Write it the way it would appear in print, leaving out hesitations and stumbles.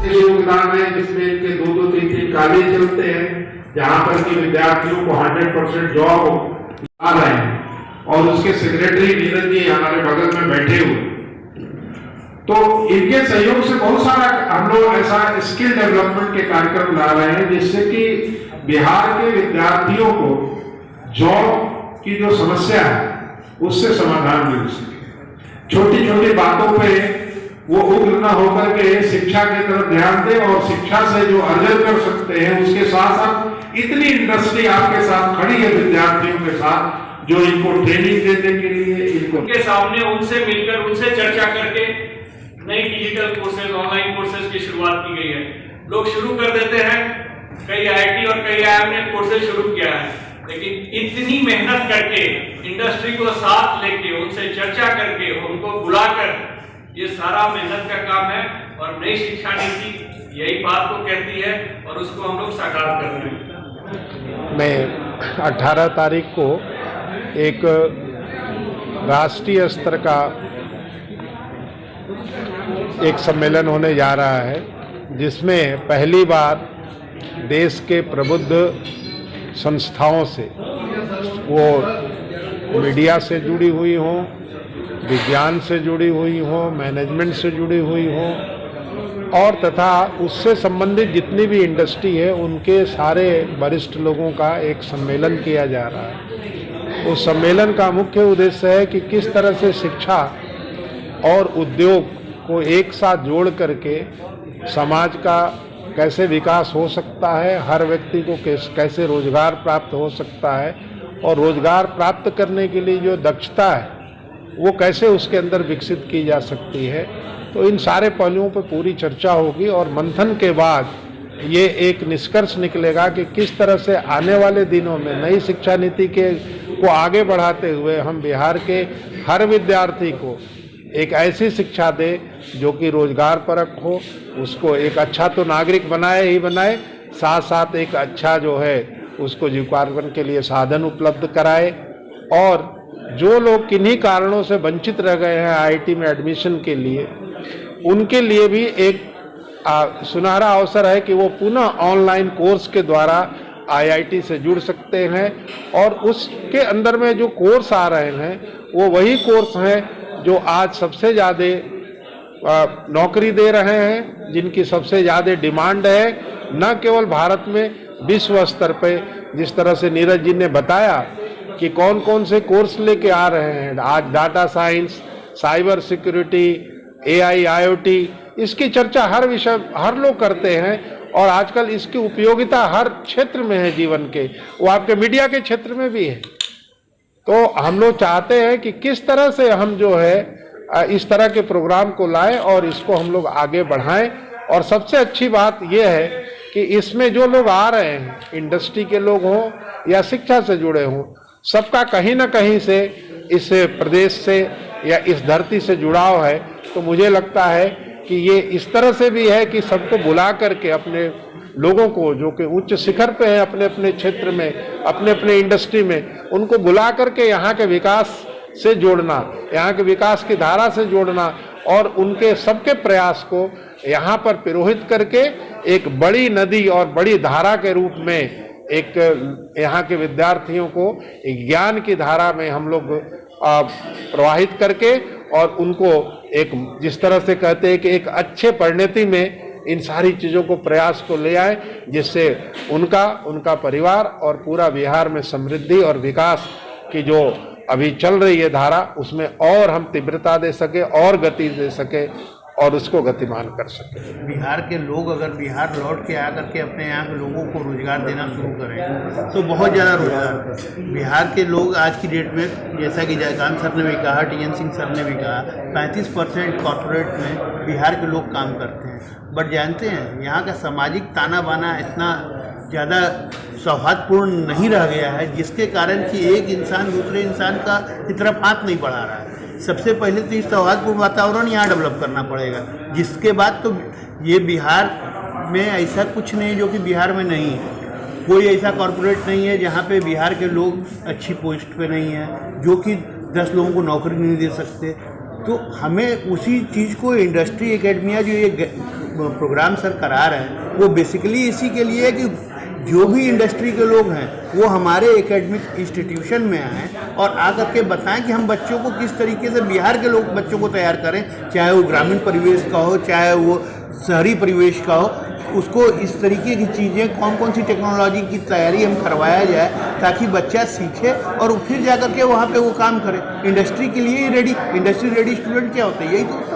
इसलिए योगदान है जिसमें इनके 2-2, 3-3 कॉलेज चलते हैं, जहां पर कि विद्यार्थियों को 100% जॉब आ रहे हैं। और उसके सेक्रेटरी नीरज जी हमारे बगल में बैठे हुए, तो इनके सहयोग से बहुत सारा हम लोग ऐसा स्किल डेवलपमेंट के कार्यक्रम ला रहे हैं जिससे कि बिहार के विद्यार्थियों को जॉब की जो समस्या है उससे समाधान मिल सके। छोटी छोटी बातों पे वो उग्र न होकर के शिक्षा की तरफ ध्यान दे और शिक्षा से जो अर्जन कर सकते हैं उसके साथ साथ इतनी इंडस्ट्री आपके साथ खड़ी है विद्यार्थियों के साथ जो इनको ट्रेनिंग देने के लिए इनको के सामने उनसे मिलकर उनसे चर्चा करके नई डिजिटल कोर्सेज ऑनलाइन कोर्सेज की शुरुआत की गई है। लोग शुरू कर देते हैं, कई आईआईटी और कई आईआईएम ने कोर्सेज शुरू किया है, लेकिन इतनी मेहनत करके इंडस्ट्री को साथ लेके उनसे चर्चा करके उनको बुलाकर ये सारा मेहनत का काम है। और नई शिक्षा नीति यही बात को कहती है और उसको हम लोग साकार कर रहे हैं। मैं 18 तारीख को एक राष्ट्रीय स्तर का एक सम्मेलन होने जा रहा है जिसमें पहली बार देश के प्रबुद्ध संस्थाओं से, वो मीडिया से जुड़ी हुई हों, विज्ञान से जुड़ी हुई हों, मैनेजमेंट से जुड़ी हुई हों, और तथा उससे संबंधित जितनी भी इंडस्ट्री है उनके सारे वरिष्ठ लोगों का एक सम्मेलन किया जा रहा है। उस सम्मेलन का मुख्य उद्देश्य है कि किस तरह से शिक्षा और उद्योग को एक साथ जोड़ करके समाज का कैसे विकास हो सकता है, हर व्यक्ति को कैसे रोजगार प्राप्त हो सकता है, और रोजगार प्राप्त करने के लिए जो दक्षता है वो कैसे उसके अंदर विकसित की जा सकती है। तो इन सारे पहलुओं पर पूरी चर्चा होगी और मंथन के बाद ये एक निष्कर्ष निकलेगा कि किस तरह से आने वाले दिनों में नई शिक्षा नीति को आगे बढ़ाते हुए हम बिहार के हर विद्यार्थी को एक ऐसी शिक्षा दे जो कि रोजगार परक हो, उसको एक अच्छा तो नागरिक बनाए ही बनाए, साथ साथ एक अच्छा जो है उसको जीविकोपार्जन के लिए साधन उपलब्ध कराए। और जो लोग किन्हीं कारणों से वंचित रह गए हैं आईआईटी में एडमिशन के लिए, उनके लिए भी एक सुनहरा अवसर है कि वो पुनः ऑनलाइन कोर्स के द्वारा आईआईटी से जुड़ सकते हैं। और उसके अंदर में जो कोर्स आ रहे हैं वो वही कोर्स हैं जो आज सबसे ज़्यादा नौकरी दे रहे हैं, जिनकी सबसे ज़्यादा डिमांड है, न केवल भारत में विश्व स्तर पे। जिस तरह से नीरज जी ने बताया कि कौन कौन से कोर्स लेके आ रहे हैं, आज data science, cyber security, AI, IoT, इसकी चर्चा हर लोग करते हैं और आजकल इसकी उपयोगिता हर क्षेत्र में है जीवन के, वो आपके मीडिया के क्षेत्र में भी है। तो हम लोग चाहते हैं कि किस तरह से हम जो है इस तरह के प्रोग्राम को लाएं और इसको हम लोग आगे बढ़ाएं। और सबसे अच्छी बात यह है कि इसमें जो लोग आ रहे हैं, इंडस्ट्री के लोग हों या शिक्षा से जुड़े हों, सबका कहीं ना कहीं से इस प्रदेश से या इस धरती से जुड़ाव है। तो मुझे लगता है कि ये इस तरह से भी है कि सबको बुला करके अपने लोगों को जो कि उच्च शिखर पे हैं अपने अपने क्षेत्र में, अपने अपने इंडस्ट्री में, उनको बुला करके यहाँ के विकास से जोड़ना, यहाँ के विकास की धारा से जोड़ना और उनके सबके प्रयास को यहाँ पर पिरोहित करके एक बड़ी नदी और बड़ी धारा के रूप में एक यहाँ के विद्यार्थियों को एक ज्ञान की धारा में हम लोग प्रवाहित करके और उनको एक, जिस तरह से कहते हैं कि एक अच्छे परिणति में इन सारी चीज़ों को प्रयास को ले आए, जिससे उनका परिवार और पूरा बिहार में समृद्धि और विकास की जो अभी चल रही है धारा, उसमें और हम तीव्रता दे सके और गति दे सके और उसको गतिमान कर सके। बिहार के लोग अगर बिहार लौट के आकर के अपने यहाँ के लोगों को रोजगार देना शुरू करें तो बहुत ज़्यादा रोजगार बिहार के लोग आज की डेट में, जैसा कि जयकांत सर ने भी कहा, टीएन सिंह सर ने भी कहा, 35% कॉर्पोरेट में बिहार के लोग काम करते हैं। बट जानते हैं यहाँ का सामाजिक ताना बाना इतना ज़्यादा सौहार्दपूर्ण नहीं रह गया है, जिसके कारण कि एक इंसान दूसरे इंसान की तरफ हाथ नहीं बढ़ा रहा है। सबसे पहले तो इस सौहार्दपूर्ण वातावरण यहाँ डेवलप करना पड़ेगा, जिसके बाद तो ये बिहार में ऐसा कुछ नहीं जो कि बिहार में नहीं है। कोई ऐसा कॉर्पोरेट नहीं है जहाँ पे बिहार के लोग अच्छी पोस्ट पे नहीं हैं, जो कि 10 लोगों को नौकरी नहीं दे सकते। तो हमें उसी चीज़ को इंडस्ट्री एकेडमिया जो ये प्रोग्राम सर करा रहे हैं वो बेसिकली इसी के लिए है कि जो भी इंडस्ट्री के लोग हैं वो हमारे एकेडमिक इंस्टीट्यूशन में आएँ और आकर के बताएं कि हम बच्चों को किस तरीके से बिहार के लोग बच्चों को तैयार करें, चाहे वो ग्रामीण परिवेश का हो चाहे वो शहरी परिवेश का हो, उसको इस तरीके की चीज़ें कौन कौन सी टेक्नोलॉजी की तैयारी हम करवाया जाए ताकि बच्चा सीखे और फिर जा कर के वहाँ पे वो काम करे। इंडस्ट्री के लिए ही रेडी, इंडस्ट्री रेडी स्टूडेंट क्या होते हैं, यही तो